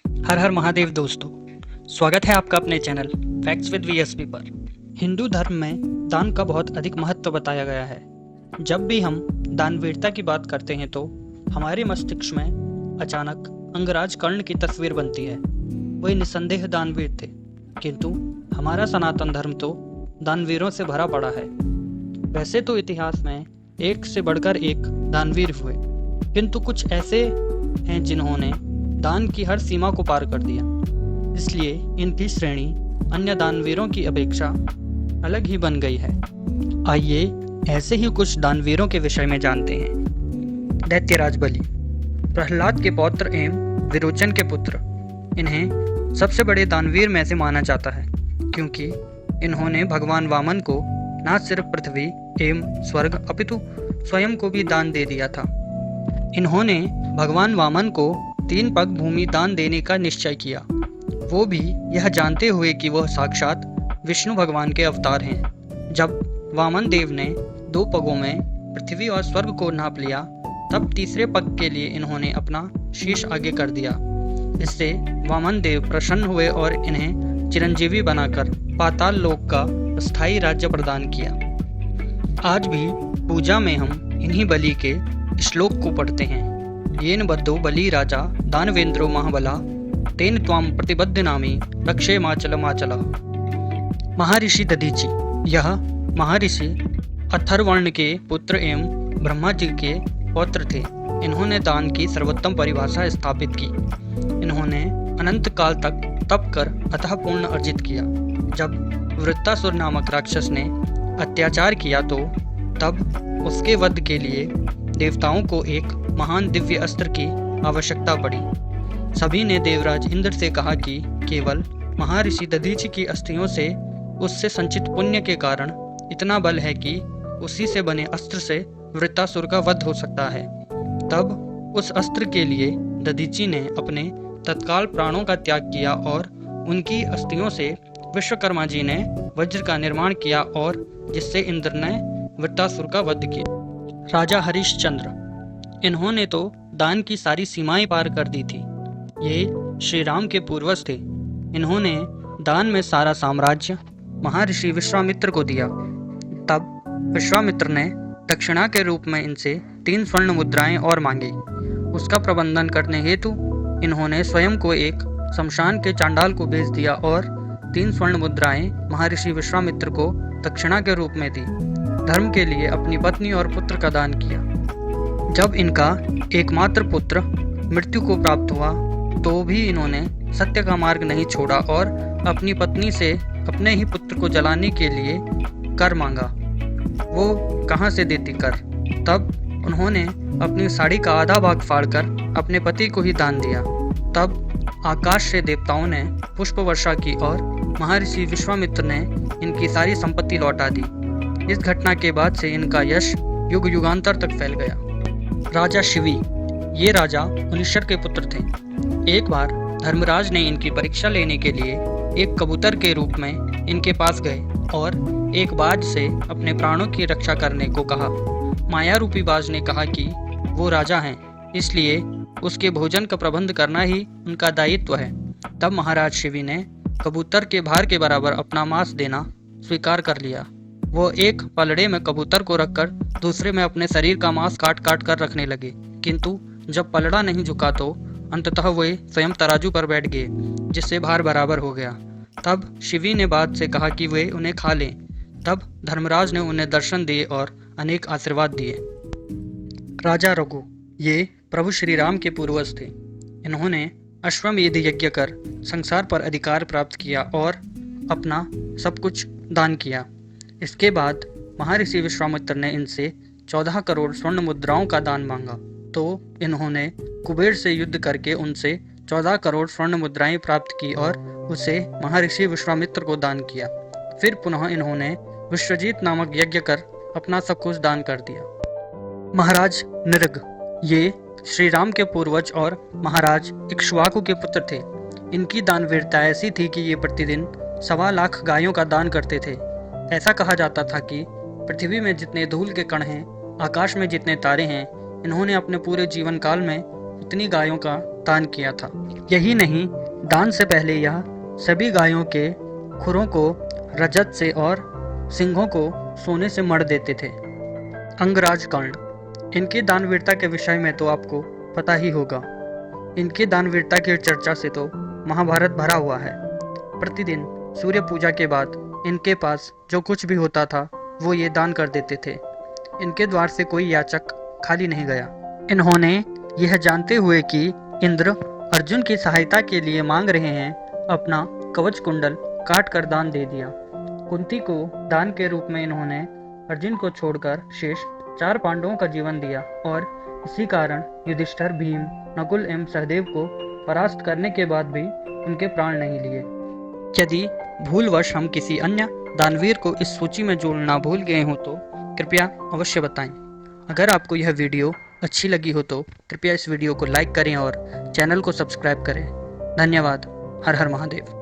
हर हर महादेव दोस्तों, स्वागत है आपका अपने चैनल फैक्ट्स विद वीएसपी पर। हिंदू धर्म में दान का बहुत अधिक महत्व बताया गया है। जब भी हम दानवीरता की बात करते हैं तो हमारे मस्तिष्क में अचानक अंगराज कर्ण की तस्वीर बनती है। वे निसंदेह दानवीर थे, किंतु हमारा सनातन धर्म तो दानवीरों से भरा पड़ा है। वैसे तो इतिहास में एक से बढ़कर एक दानवीर हुए, किंतु कुछ ऐसे हैं जिन्होंने दान की हर सीमा को पार कर दिया। इसलिए इनकी श्रेणी अन्य दानवीरों की अपेक्षा अलग ही बन गई है। आइए ऐसे ही कुछ दानवीरों के विषय में जानते हैं। दैत्यराज बलि, प्रहलाद के पौत्र एवं विरोचन के पुत्र। इन्हें सबसे बड़े दानवीर में से माना जाता है, क्योंकि इन्होंने भगवान वामन को न सिर्फ पृथ्वी एवं स्वर्ग अपितु स्वयं को भी दान दे दिया था। इन्होंने भगवान वामन को 3 पग भूमि दान देने का निश्चय किया, वो भी यह जानते हुए कि वह साक्षात विष्णु भगवान के अवतार हैं। जब वामन देव ने 2 पगों में पृथ्वी और स्वर्ग को नाप लिया, तब तीसरे पग के लिए इन्होंने अपना शीश आगे कर दिया। इससे वामन देव प्रसन्न हुए और इन्हें चिरंजीवी बनाकर पाताल लोक का स्थायी राज्य प्रदान किया। आज भी पूजा में हम इन्हीं बलि के श्लोक को पढ़ते हैं। येन बद्धो बलि राजा दानवेंद्रो महाबला तेन त्वाम प्रतिबद्ध नामी रक्षे माचल माचल। महर्षि दधीचि, यह महर्षि अथर्वर्ण के पुत्र एवं ब्रह्मा जी के पौत्र थे। इन्होंने दान की सर्वोत्तम परिभाषा स्थापित की। इन्होंने अनंत काल तक तप कर अतः पुण्य अर्जित किया। जब वृत्तासुर नामक राक्षस ने अत्याचार किया तो तब उसके वध के लिए देवताओं को एक महान दिव्य अस्त्र की आवश्यकता पड़ी। सभी ने देवराज इंद्र से कहा कि केवल महर्षि दधीचि की अस्थियों से उससे संचित पुण्य के कारण इतना बल है कि उसी से बने अस्त्र से वृत्तासुर का वध हो सकता है। तब उस अस्त्र के लिए दधीचि ने अपने तत्काल प्राणों का त्याग किया और उनकी अस्थियों से विश्वकर्मा जी ने वज्र का निर्माण किया और जिससे इंद्र ने वृत्तासुर का वध किया। राजा हरिश्चंद्र, इन्होंने तो दान की सारी सीमाएं पार कर दी थी। ये श्री राम के पूर्वज थे। इन्होंने दान में सारा साम्राज्य महर्षि विश्वामित्र को दिया। तब विश्वामित्र ने दक्षिणा के रूप में इनसे 3 स्वर्ण मुद्राएं और मांगी। उसका प्रबंधन करने हेतु इन्होंने स्वयं को एक शमशान के चांडाल को बेच दिया और 3 स्वर्ण मुद्राएं महर्षि विश्वामित्र को दक्षिणा के रूप में दी। धर्म के लिए अपनी पत्नी और पुत्र का दान किया। जब इनका एकमात्र पुत्र मृत्यु को प्राप्त हुआ तो भी इन्होंने सत्य का मार्ग नहीं छोड़ा और अपनी पत्नी से अपने ही पुत्र को जलाने के लिए कर मांगा। वो कहाँ से देती कर? तब उन्होंने अपनी साड़ी का आधा भाग फाड़कर अपने पति को ही दान दिया। तब आकाश से देवताओं ने पुष्प वर्षा की और महर्षि विश्वामित्र ने इनकी सारी संपत्ति लौटा दी। इस घटना के बाद से इनका यश युग युगांतर तक फैल गया। राजा शिवी, ये राजा मुनिश्वर के पुत्र थे। एक बार धर्मराज ने इनकी परीक्षा लेने के लिए एक कबूतर के रूप में इनके पास गए और एक बाज से अपने प्राणों की रक्षा करने को कहा। माया रूपी बाज ने कहा कि वो राजा हैं, इसलिए उसके भोजन का प्रबंध करना ही उनका दायित्व है। तब महाराज शिवी ने कबूतर के भार के बराबर अपना मांस देना स्वीकार कर लिया। वो एक पलड़े में कबूतर को रखकर दूसरे में अपने शरीर का मांस काट काट कर रखने लगे, किंतु जब पलड़ा नहीं झुका तो अंततः वे स्वयं तराजू पर बैठ गए, जिससे भार बराबर हो गया। तब शिवी ने बाज से कहा कि वे उन्हें खा लें। तब धर्मराज ने उन्हें दर्शन दिए और अनेक आशीर्वाद दिए। राजा रघु, ये प्रभु श्री राम के पूर्वज थे। इन्होंने अश्वमेध यज्ञ कर संसार पर अधिकार प्राप्त किया और अपना सब कुछ दान किया। इसके बाद महर्षि विश्वामित्र ने इनसे 14 करोड़ स्वर्ण मुद्राओं का दान मांगा, तो इन्होंने कुबेर से युद्ध करके उनसे 14 करोड़ स्वर्ण मुद्राएं प्राप्त की और उसे महर्षि विश्वामित्र को दान किया। फिर पुनः इन्होंने विश्वजीत नामक यज्ञ कर अपना सब कुछ दान कर दिया। महाराज नृग, ये श्री राम के पूर्वज और महाराज इक्ष्वाकु के पुत्र थे। इनकी दानवीरता ऐसी थी कि ये प्रतिदिन 1.25 लाख गायों का दान करते थे। ऐसा कहा जाता था कि पृथ्वी में जितने धूल के कण हैं, आकाश में जितने तारे हैं, इन्होंने अपने पूरे जीवन काल में इतनी गायों का दान किया था। यही नहीं, दान से पहले यह सभी गायों के खुरों को रजत से और सिंघों को सोने से मढ़ देते थे। अंगराज कांड। इनकी दानवीरता के विषय में तो आपको पता ही होगा। इनकी दानवीरता की चर्चा से तो महाभारत भरा हुआ है। प्रतिदिन सूर्य पूजा के बाद इनके पास जो कुछ भी होता था वो ये दान कर देते थे। इनके द्वार से कोई याचक खाली नहीं गया। इन्होंने यह जानते हुए कि इंद्र अर्जुन की सहायता के लिए मांग रहे हैं, अपना कवच कुंडल काट कर दान दे दिया। कुंती को दान के रूप में इन्होंने अर्जुन को छोड़कर शेष 4 पांडवों का जीवन दिया और इसी कारण युधिष्ठिर, भीम, नकुल एवं सहदेव को परास्त करने के बाद भी उनके प्राण नहीं लिए। यदि भूलवश हम किसी अन्य दानवीर को इस सूची में जोड़ना भूल गए हों तो कृपया अवश्य बताएं। अगर आपको यह वीडियो अच्छी लगी हो तो कृपया इस वीडियो को लाइक करें और चैनल को सब्सक्राइब करें। धन्यवाद। हर हर महादेव।